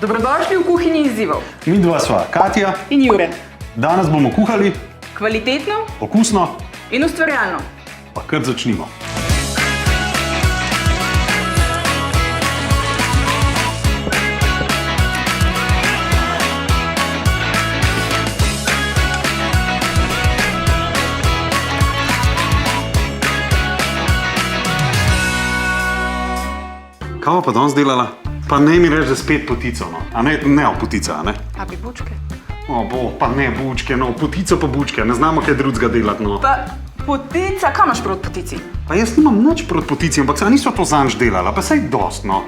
Dobrodošli v kuhinji izzivov. Mi dva sva Katja In Jure. Danes bomo kuhali Kvalitetno okusno, in ustvarjalno. pa kar začnimo. Kaj pa danes delala? Pa ne mi reči, da spet potico, no. A ne potica, a ne? A bi bučke? Pa ne bučke, no, potico pa bučke, ne znamo kaj drugega delati, no. Pa potica, kaj imaš proti potici? Pa jaz nimam nič proti potici, ampak se nisva to zanj delala, pa saj dost, no.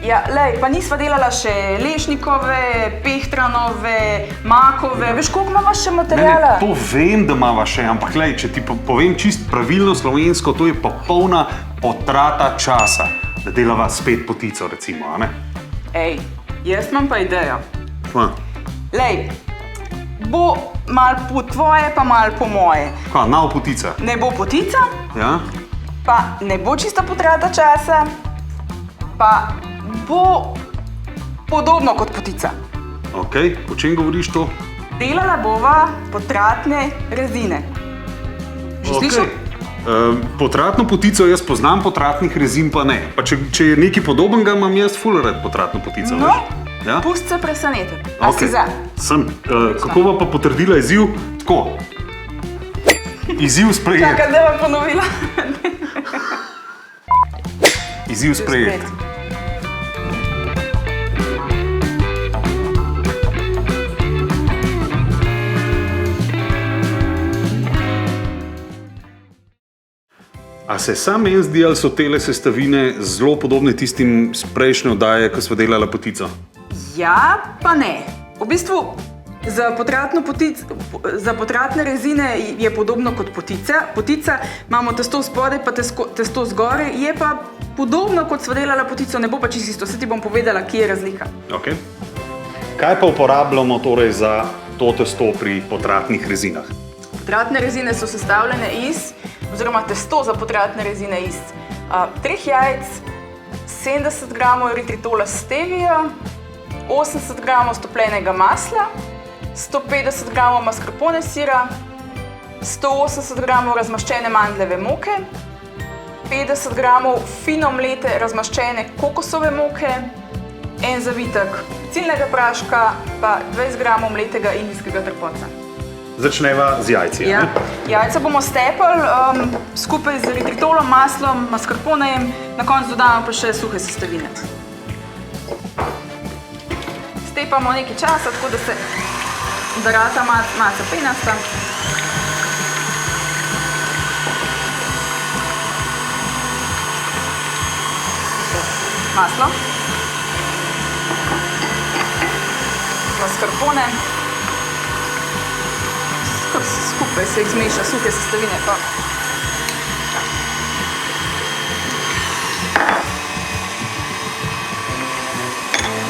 Ja, lej, pa nisva delala še lešnikove, pehtranove, makove, veš, koliko imava še materijala? To vem, da imava še, ampak lej, če ti povem čist pravilno slovensko, to je popolna potrata časa, da delava spet potico, recimo, a ne? Ej, jaz imam pa idejo. Kva? Lej, bo mal po tvoje, pa mal po moje. Kva, nov potica? Ne bo potica, Ja? pa ne bo čista potrata časa, pa bo podobno kot potica. Okej, o čem govoriš to? Delala bova potratne rezine. Že slišal? Potratno potico jaz poznam, potratnih rezin pa ne. Pa če je nekaj podobnega, imam jaz ful rad potratno potico, No, veš? Ja? pust se preseneti. A si za? Sem. Kako bo pa potrdila izziv? Tako. Izziv sprejet. Čakaj, da bom ponovila. Izziv sprejet. A se sam meni zdi, ali so tele sestavine zelo podobne tistim s prejšnje oddaje, ko smo delala potico? Ja, pa ne. V bistvu za potratne rezine je podobno kot potica. Potica, imamo testo spodaj, pa testo zgoraj, je pa podobno kot sva delala potico, ne bo pa čisto isto. Se ti bom povedala, kje je razlika. Okay. Kaj pa uporabljamo torej za to testo pri potratnih rezinah? Potratne rezine so sestavljene oziroma testo za potratne rezine iz 3 jajc, 70 gramov eritritola stevia, 80 gramov stopljenega masla, 150 gramov mascarpone sira, 180 gramov razmaščene mandljeve moke, 50 gramov fino mlete razmaščene kokosove moke, en zavitek ciljnega praška, pa 20 gramov mletega indijskega trpoca. Začneva z jajci, Ja. ne? Jajca bomo stepali skupaj z eritritolom, maslom, mascarponejem, na koncu dodamo pa še suhe sestavine. Stepamo nekaj časa, tako da rata malce penasta. Maslo. Mascarpone. Skupaj se jih zmeša, suhe sestavine pa.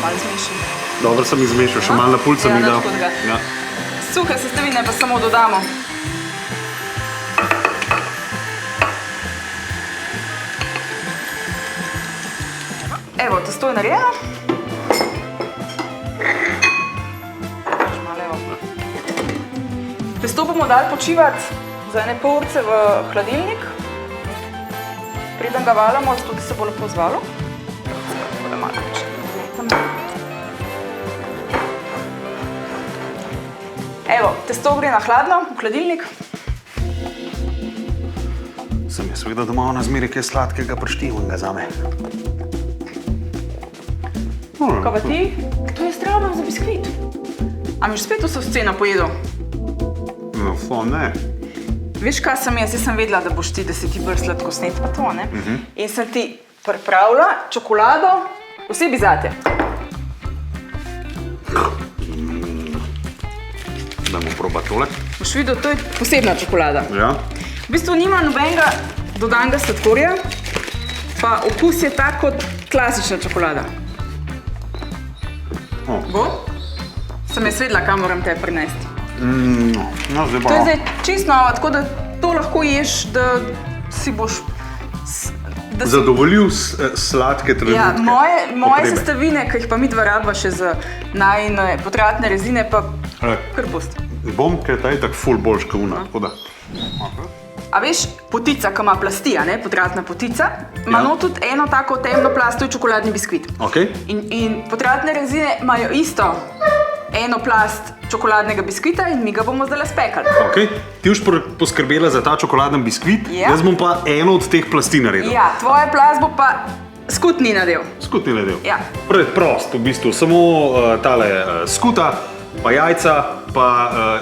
Malo zmešam. Dobro sem izmešal, še malo na pult sem jih dal. nič hudega. Ja. Suhe sestavine pa samo dodamo. Evo, testo je narejeno. Testo bomo dali počivati za ene pol urce v hladilnik. Preden ga valamo, zato da se bo lepo zvalo. Evo, testo gre na hladno, v hladilnik. Sem jaz vedel, da ima ona zmeraj kaj sladkega prštivanega zame. Kaj pa ti? To je strava za biskvit. A mi že spet vso sceno pojedel? No, ne. Veš, kaj sem jaz? Jaz sem vedela, da si ti bolj sladkosnet pa to, ne? In sem ti pripravila čokolado posebej zate. Dajmo probati tole. Boš videl, to je posebna čokolada. Ja. V bistvu nima nobenega dodanega sladkorja, pa okus je tak kot klasična čokolada. Bo? Sem jaz vedela, kam moram te prinesti. No, zdaj To je zdaj čisto nova, tako da to lahko ješ, da si boš zadovoljil sladke trenutke. Ja, moje sestavine, ki jih pa mi dva rabva še za najine potratne rezine, pa kar pusti. Bom, ker ta je tako ful boljš kot una, tako da. A veš, potica, ki ima plasti, potratna potica, ima tudi eno tako temno plast, to je čokoladni biskvit. Okay. In potratne rezine imajo isto eno plast čokoladnega biskvita in mi ga bomo zdaj spekali. Okay. Ti boš poskrbela za ta čokoladni biskvit, jaz bom pa eno od teh plasti naredil. Ja, tvoja plast bo pa skutni nadev. Skutni nadev. Ja. Preprost, v bistvu, samo tale skuta, pa jajca, pa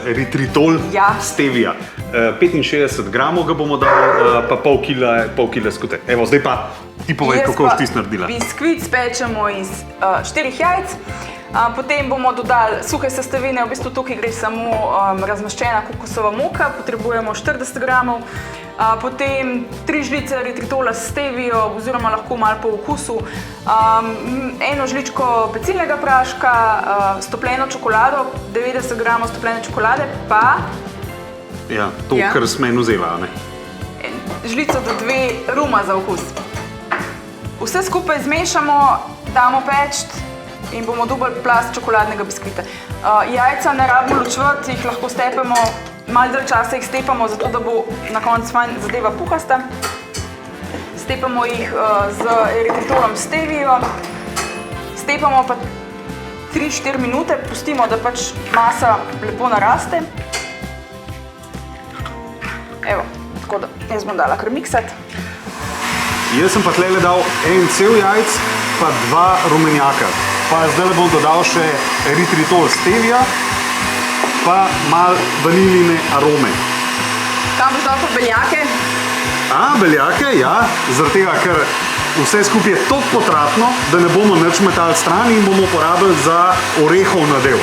eritritol, stevia. 65 gramov ga bomo dali, pa pol kila skute. Evo, zdaj pa ti povej, kako boš ti naredila. Biskvit spečemo iz 4 jajc, potem bomo dodali suhe sestavine, v bistvu tukaj gre samo razmaščena kokosova moka, potrebujemo 40 gramov, potem 3 žlice eritritola s stevio, oziroma lahko malo po okusu, eno žličko pecilnega praška, stopljeno čokolado, 90 gramov stopljene čokolade, pa ja, to, kar smo en vzela, ne? Žlico do 2 ruma za okus. Vse skupaj zmešamo, damo peč in bomo dobili plast čokoladnega biskvita. Jajca ne rabimo ločevati, jih lahko stepemo, malo dalj časa jih stepamo, zato da bo na koncu fajn zadeva puhasta. Stepamo jih z eritritolom stevio, stepamo pa 3-4 minute, pustimo, da pač masa lepo naraste. Evo, tako da jaz bom dala kar miksat. Jaz sem pa tlele dal en cel jajc, pa 2 rumenjaka. Pa zdaj bom dodal še eritritol stevia, pa malo vaniljine arome. Kam boš dal pa beljake? Beljake, ja. Zaradi tega, ker vse skupaj je toliko potratno, da ne bomo nič metali stran in bomo porabili za orehov nadev.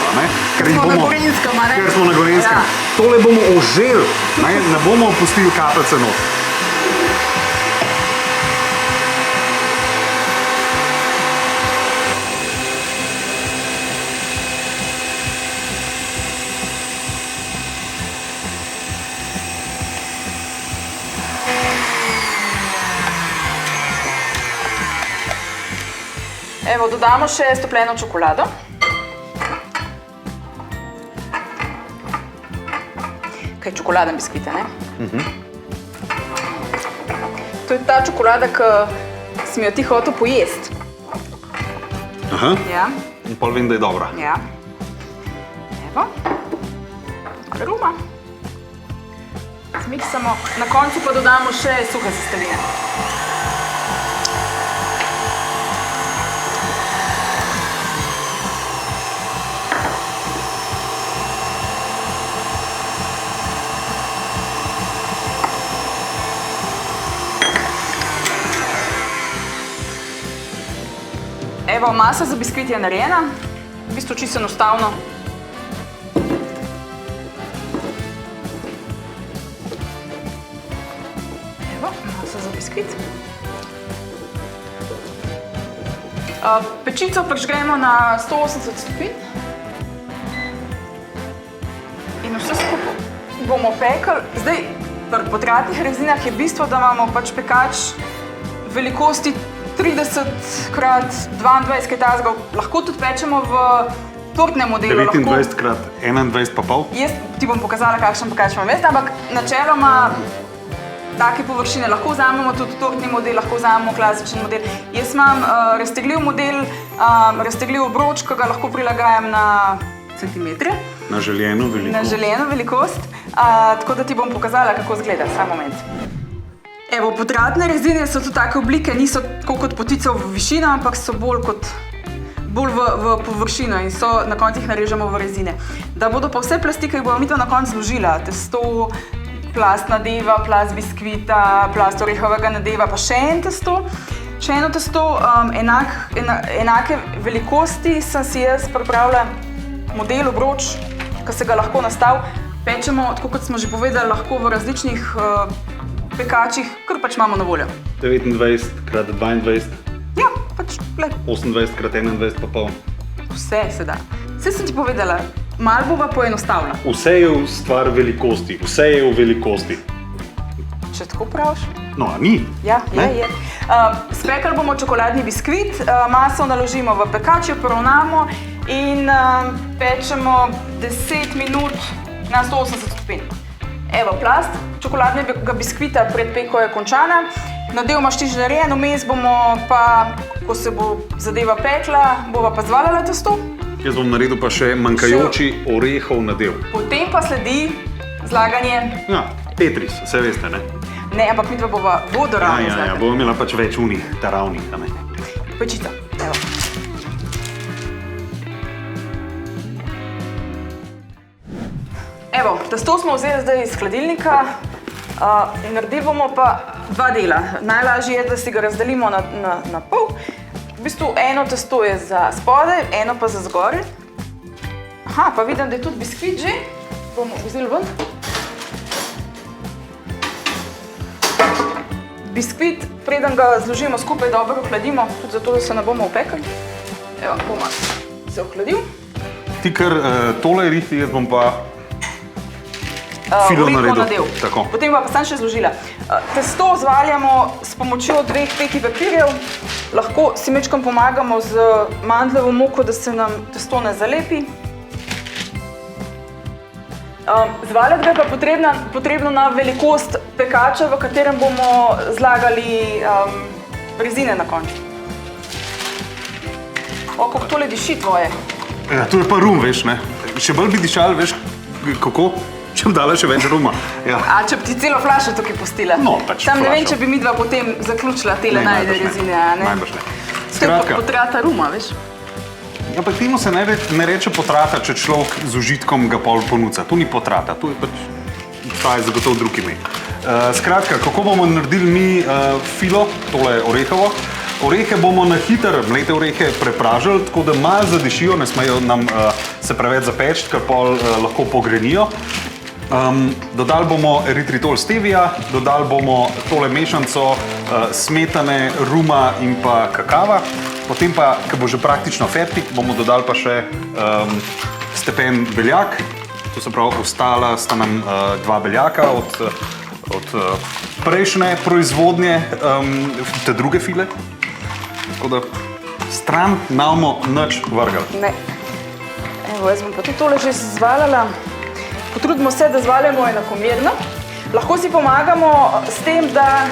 Ker smo na Gorenjskem, a ne? Ker smo na Gorenjskem. Tole bomo oželi, ne bomo pustili kapljice not. Evo, dodamo še stopljeno čokolado. Kaj je čokoladen biskvit, ne? To je ta čokolada, ki sem jo ti hotel pojesti. Aha, ja. In pol vem, da je dobra. Ja. Evo, ruma. Zmiksamo. Na koncu pa dodamo še suhe sestavine. Evo, masa za biskvit je narejena, v bistvu čisto enostavno. Evo, masa za biskvit. Pečico prižgemo na 180 stopinj. In vse skupaj bomo pekli. Zdaj, pri potratnih rezinah je bistvo, da imamo pač pekač velikosti 30x22 kaj tazga. Lahko tudi pečemo v tortnem modelu. 29x21 pa pol? Jaz ti bom pokazala, kakšen pekač imam. Veste, ampak načeloma take površine lahko vzamemo tudi tortni model, lahko vzamemo klasičen model. Jaz imam raztegljiv model, raztegljiv obroč, ki ga lahko prilagajam na centimetre. Na željeno velikost. Na željeno velikost. Tako da ti bom pokazala, kako izgleda. Sam moment. Evo, potratne rezine so tudi take oblike, niso tako kot potica v višino, ampak so bolj v površino in so na koncu jih narežemo v rezine. Da bodo pa vse plasti, ki jih bomo mi na koncu zložila, testo, plast nadeva, plast biskvita, plast orehovega nadeva, pa še en testo. Še eno testo, enake velikosti sem si jaz pripravila model obroč, ki se ga lahko nastavi. Pečemo, tako kot smo že povedali, lahko v različnih pekačih, kar pač imamo na voljo. 29x22? Ja, pač, gled. 28x21 pa pol? Vse se da. Vse sem ti povedala, malo bova poenostavila. Vse je v stvar velikosti, vse je v velikosti. Če tako praviš? No, a ni? Ja, je. Spekali bomo čokoladni biskvit, maso naložimo v pekač, jo poravnamo in pečemo 10 minut na 180 stopinj. Evo, plast čokoladnega biskvita pred peko je končana. Nadev imaš ti že narejen, vmes bomo pa, ko se bo zadeva pekla, bova pa zvaljala testo. Jaz bom naredil pa še manjkajoči orehov nadev. Potem pa sledi zlaganje. Ja, Tetris, vse veste, ne? Ne, ampak midva bova vodoravno zlagala. Ja, bova imela pač več unih, taravnih, ne? Pečica, evo. Evo, testo smo vzeli zdaj iz hladilnika in naredili bomo pa dva dela. Najlažje je, da si ga razdelimo na pol. V bistvu eno testo je za spodaj, eno pa za zgoraj. Aha, pa vidim, da je tudi biskvit že. Bomo vzeli ven. Biskvit, preden ga zložimo skupaj, dobro ohladimo, tudi zato, da se ne bomo opekali. Evo, bomo se ohladil. Ti kar tole rihti, jaz bom pa filo naredil. Potem pa sem še zložila. Testo zvaljamo s pomočjo dveh peki papirjev. Lahko si mečkam pomagamo z mandljevo moko, da se nam testo ne zalepi. Zvaljati ga je pa potrebno na velikost pekača, v katerem bomo zlagali rezine na koncu. O, kako tole diši tvoje. Ja, to je pa rum, veš, ne? Še bolj bi dišal, veš, kako? Če bi dala še več ruma. A če bi ti celo flašo tukaj postila? No, pač tam ne vem, če bi midva potem zaključila tele najde rezine, a ne? Najbrž ne. To je pa potrata ruma, veš? Ampak temu se ne reče potrata, če človek z užitkom ga pol ponuca. To ni potrata, to je pač, ta je zagotovo drug ime. Skratka, kako bomo naredili mi filo, tole orehovo? Orehe bomo na hiter, mlete orehe, prepražili, tako da malo zadišijo, ne smejo nam se preveč zapeči, ker pol lahko pogrenijo. Dodali bomo eritritol stevia, dodali bomo tole mešanco smetane, ruma in pa kakava. Potem pa, ko bo že praktično fertik, bomo dodali pa še stepen beljak. To se pravi, ostala sta nam dva beljaka od prejšnje proizvodnje, te druge file. Tako da stran namo nič vrgali. Ne. Evo, jaz bom pa tudi tole že zvaljala. Potrudimo se, da zvaljamo enakomerno. Lahko si pomagamo s tem, da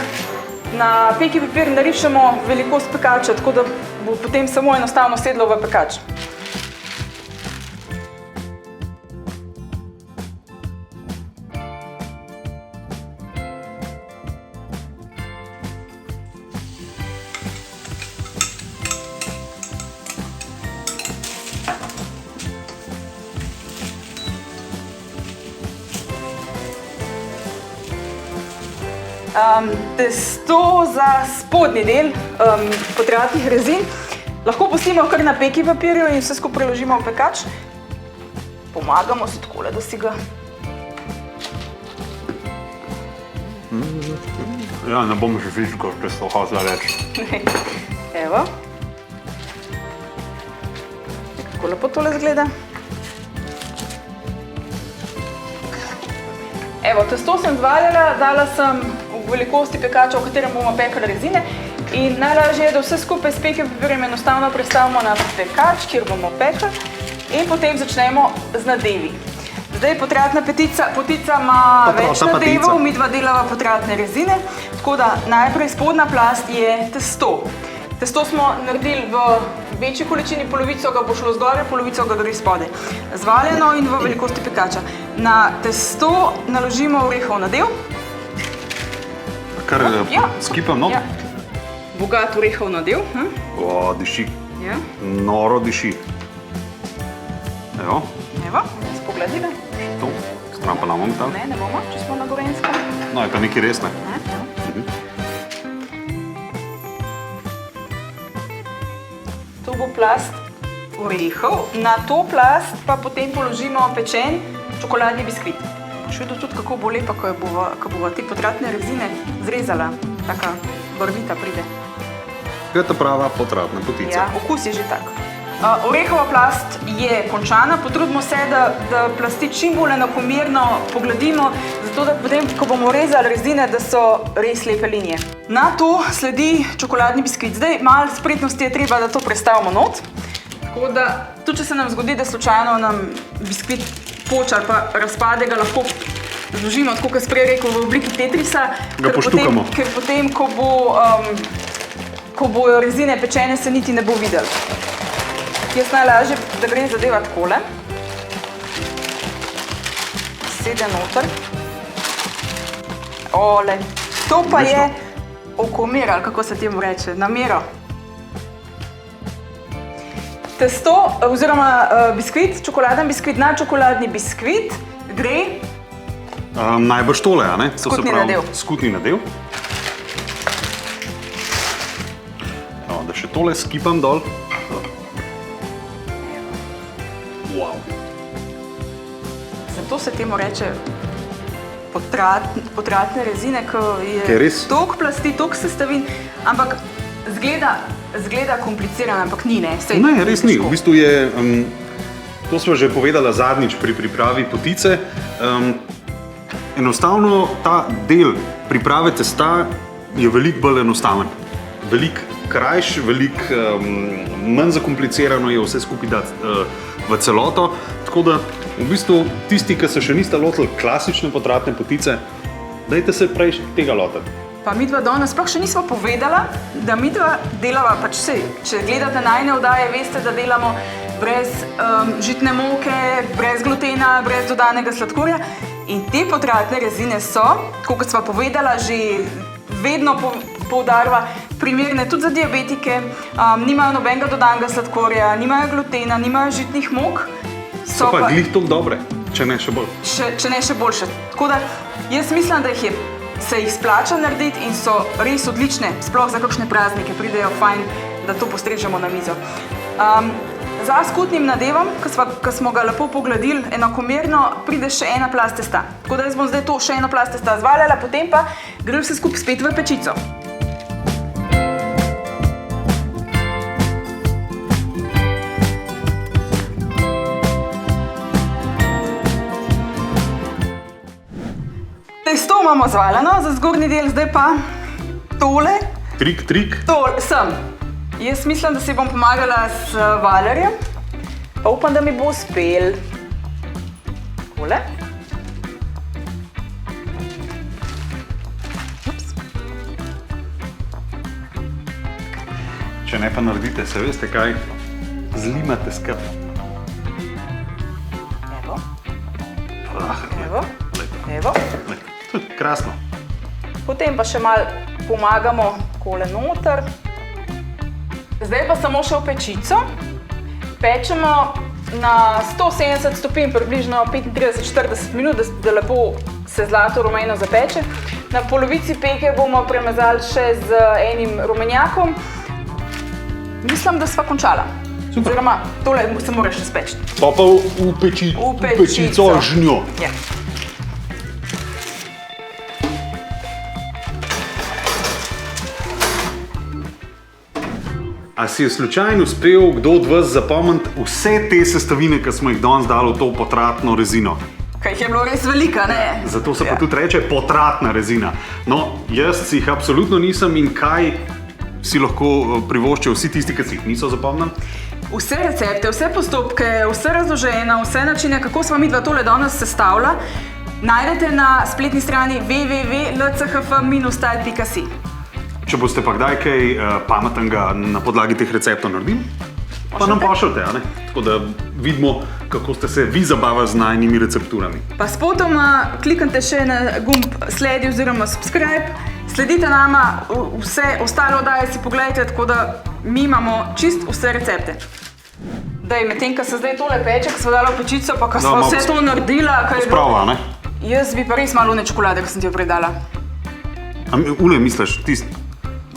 na peki papir narišemo velikost pekača, tako da bo potem samo enostavno sedlo v pekač. Testo za spodnji del kvadratnih rezin lahko pustimo kar na peki papirju in vse skupaj preložimo v pekač. Pomagamo si takole, da si ga... Ja, ne bom že fizično, če se to hotela reči. Evo. Kako lepo tole izgleda. Evo, testo sem zvaljala, dala sem v velikosti pekača, v katerem bomo pekali rezine. In najlažje je, da vse skupaj s peki papirjem enostavno prestavimo na pekač, kjer bomo pekali. In potem začnemo z nadevi. Zdaj potratna potica ima več nadevov, midva delava potratne rezine. Tako da najprej spodnja plast je testo. Testo smo naredili v večji količini, polovico ga bo šlo zgoraj, polovico ga gre spodaj. Zvaljeno in v velikosti pekača. Na testo naložimo orehov nadev. Kar skipam, no? Ja. Bogat orehov nadev. O, diši. Noro diši. Evo. Evo, spogledile. To, stran pa namo metal. Ne bomo, če smo na Gorenjskem. No, je pa nekaj resne. To bo plast orehov, na to plast pa potem položimo pečen čokoladni biskvit. Še vedno tudi, kako bo lepa, ko bova te potratne rezine zrezala. Taka barvita pride. Je ta prava potratna potica. Ja, okus je že tak. Orehova plast je končana, potrudimo se, da plasti čim bolj enakomerno pogladimo, zato da potem, ko bomo rezali rezine, da so res lepe linije. Na to sledi čokoladni biskvit. Zdaj, malo spretnosti je treba, da to prestavimo not. Tako da, tudi če se nam zgodi, da slučajno nam biskvit poče ali pa razpade, ga lahko zložimo, tako kot sem prej rekel, v obliki tetrisa. Ga poštukamo. Ker potem, ko bojo rezine pečene, se niti ne bo videlo. Jaz najlažje, da gre zadeva takole. Sede noter. Ole, to pa je okomer, ali kako se temu reče, na mero. Testo, oziroma biskvit, čokoladen biskvit na čokoladni biskvit gre... Najbrž tole, a ne? Skutni nadev. Skutni nadev. Da še tole skipam dol. Wow. Zato se temu reče potratne rezine, ko je toliko plasti, toliko sestavin, ampak zgleda komplicirano, ampak ni, ne? Ne, res ni. V bistvu je, to smo že povedala zadnjič pri pripravi potice, enostavno ta del priprave testa je veliko bolj enostaven. Veliko krajši, veliko manj zakomplicirano je vse skupaj dati v celoto. Tako da, v bistvu, tisti, ki se še niste lotili klasične potratne potice, dajte se prej tega lotiti. Pa midva danes sploh še nismo povedala, da midva delava, pač vse, če gledate najine oddaje, veste, da delamo brez žitne moke, brez glutena, brez dodanega sladkorja. In te potratne rezine so, kot sva povedala, že vedno poudarva, primerne tudi za diabetike, nimajo nobenega dodanega sladkorja, nimajo glutena, nimajo žitnih mok. So pa glih toliko dobre, če ne še bolj. Če ne še boljše. Tako da jaz mislim, da se jih splača narediti in so res odlične, sploh za kakšne praznike, pridejo fajn, da to postrežemo na mizo. Za skutnim nadevom, ko smo ga lepo pogladili enakomerno, pride še ena plast testa. Tako da jaz bom zdaj to še eno plast testa zvaljala, potem pa gre vse skupaj spet v pečico. Testo imamo zvaljeno, za zgornji del, zdaj pa tole. Trik. Tole, sem. Jaz mislim, da si bom pomagala s valjarjem, pa upam, da mi bo uspel. Takole. Če ne pa naredite, se veste kaj, zlimate skrb. Evo. Krasno. Potem pa še malo pomagamo takole noter. Zdaj pa samo še v pečico. Pečemo na 170 stopinj približno 35-40 minut, da lepo se zlato rumeno zapeče. Na polovici peke bomo premazali še z enim rumenjakom. Mislim, da sva končala. Oziroma, tole se mora še speči. Pa v pečico žnjo. Ja. A si je slučajno uspel kdo od vas zapomniti vse te sestavine, ki smo jih danes dali v to potratno rezino? Kaj jih je bilo res velika, ne? Zato se pa tudi reče potratna rezina. No, jaz si jih absolutno nisem in kaj si lahko privoščijo vsi tisti, ki si jih niso zapomnili? Vse recepte, vse postopke, vse razloženo, vse načine, kako sva midva tole danes sestavila, najdete na spletni strani www.lchf-style.si. Če boste pa kdaj kaj pametnega na podlagi teh receptov naredili, pa nam pošljite, a ne? Tako da vidimo, kako ste se vi zabavali z najinimi recepturami. Pa spotoma kliknite še na gumb sledi oziroma subscribe, sledite nama, vse ostale oddaje si pogledajte, tako da mi imamo čist vse recepte. Daj, medtem, ko se zdaj tole peče, ko smo dala v pečico, pa ko smo vse to naredila, kaj je bilo... Sprava, ne? Jaz bi pa res malo one čokolade, ko sem ti jo predala. Ule, misliš, tisti?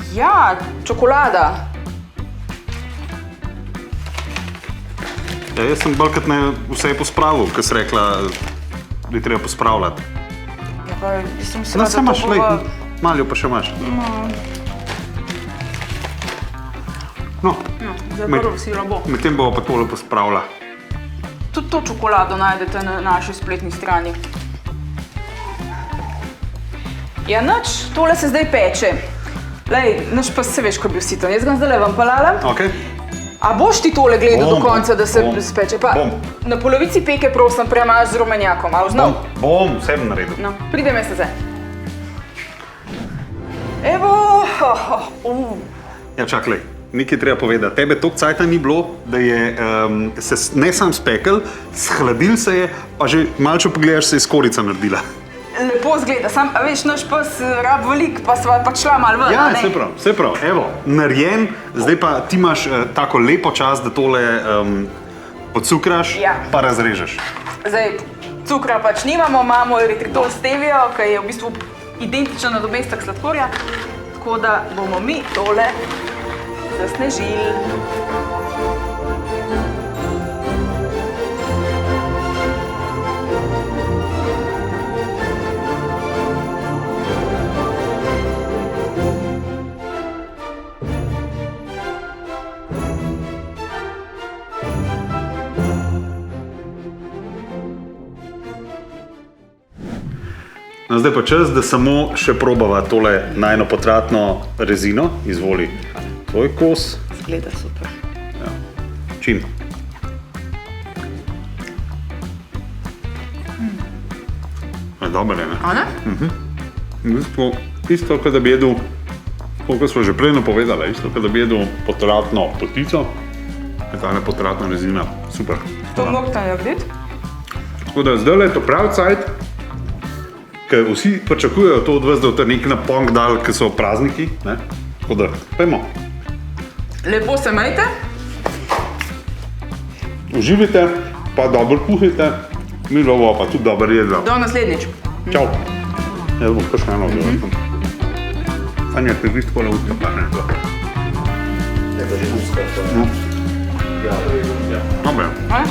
Ja, čokolada. Ja, jaz sem bolj kot ne vse pospravil, ko si rekla, da je treba pospravljati. Ja, pa jaz sem mislila, da to bova... Malo pa še imaš. No, Zaprl silo bo. Medtem bomo pa tole pospravila. Tudi to čokolado najdete na naši spletni strani. Ja, nič, tole se zdaj peče. Lej, nič pa se veš, ko bi vsi to. Jaz ga zdaj vam palala. Okay. A boš ti tole gledal do konca, da se speče? Pa na polovici peke prosim premaž z rumenjakom. A vznov? Bom, vse bom naredil. No, pridem jaz zdaj. Evo, Ja, čakaj, nekaj treba povedati. Tebe toliko cajta ni bilo, da je se ne sam spekel, shladil se je, pa že malče pogledaš, se je skorica naredila. lepo zgleda, sam, a veš, naš pes rab velik, pa sva pač šla malo ven. Ja, vse prav, evo, narejen, zdaj pa ti imaš tako lepo čas, da tole podcukraš, pa razrežeš. Zdaj, cukra pač nimamo, imamo eritritol stevio, ki je v bistvu identičen nadomestek sladkorja, tako da bomo mi tole zasnežili. No, zdaj pa čas, da samo še probava tole najno potratno rezino. Izvoli tvoj kos. Zgleda super. Ja. Čim? Dober je, ne? A ne? Isto, kot da bi jedel, kot smo že prej napovedali, isto, kot da bi jedel potratno potico, je tale potratna rezina. Super. To morate narediti. Tako da zdaj je to prav cajt, ker vsi pričakujejo to od vas, da boste nek napong dali, ker so prazniki, ne? Tako da, pojmo. Lepo se majte. Uživajte, pa dobro kuhajte, mi bomo pa tudi dobro jedla. Do naslednjič. Čau. Jaz bom kar še eno odgovoril. Sanja, te vi tako leutno plašne to. Ne, pa že uska. Dobre. A?